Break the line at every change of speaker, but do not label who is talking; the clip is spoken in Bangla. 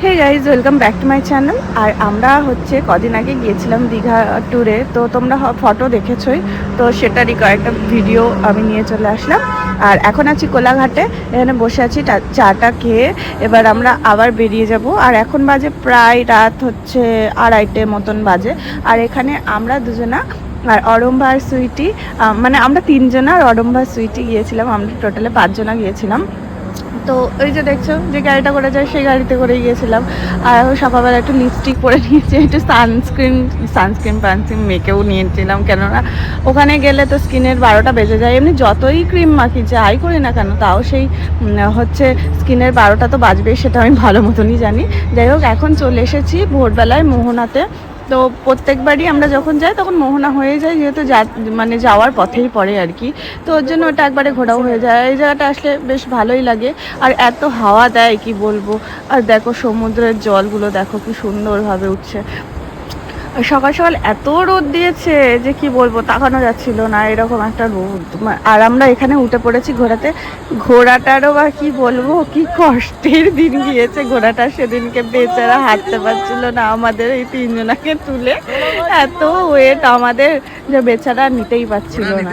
Hey guys, welcome back to my channel. আর আমরা হচ্ছে কদিন আগে গিয়েছিলাম দীঘা ট্যুরে, তো তোমরা ফটো দেখেছোই, তো সেটারই কয়েকটা ভিডিও আমি নিয়ে চলে আসলাম। আর এখন আছি কোলাঘাটে, এখানে বসে আছি চাটা খেয়ে। এবার আমরা আবার বেরিয়ে যাব। আর এখন বাজে প্রায় রাত হচ্ছে 2:30 মতন বাজে। আর এখানে আমরা দুজনা আর অরম্বা আর সুইটি, মানে আমরা 3 জনা আর অরম্বা আর সুইটি গিয়েছিলাম। আমরা টোটালে 5 জনা গিয়েছিলাম। তো ওই যে দেখছো যে গাড়িটা করে যায়, সেই গাড়িতে করে গিয়েছিলাম। আর সকালবেলা একটু লিপস্টিক পরে নিয়েছি, একটু সানস্ক্রিন মেকেও নিয়েছিলাম, কেননা ওখানে গেলে তো স্কিনের 12টা বেজে যায়। এমনি যতই ক্রিম মাখি যাই করি না কেন, তাও সেই হচ্ছে স্কিনের 12টা তো বাজবেই, সেটা আমি ভালো মতনই জানি। যাই হোক, এখন চলে এসেছি ভোরবেলায় মোহনাতে। তো প্রত্যেকবারই আমরা যখন যাই তখন মোহনা হয়ে যায়, যেহেতু মানে যাওয়ার পথেই পড়ে আর কি। তো ওর জন্য ওটা একবারে ঘোরাও হয়ে যায়। এই জায়গাটা আসলে বেশ ভালোই লাগে। আর এত হাওয়া দেয় কি বলবো। আর দেখো সমুদ্রের জলগুলো দেখো কি সুন্দরভাবে উঠছে। সকাল সকাল এত রোদ দিয়েছে যে কি বলবো, তাকানো যাচ্ছিল না, এরকম একটা রোদ। আর আমরা এখানে উঠে পড়েছি ঘোরাতে। ঘোড়াটারও বা কি বলবো, কি কষ্টের দিন গিয়েছে ঘোড়াটা সেদিনকে, বেচারা হাঁটতে পারছিল না আমাদের এই 3 জনাকে তুলে। এত ওয়েট আমাদের যে বেচারা নিতেই পারছিল না।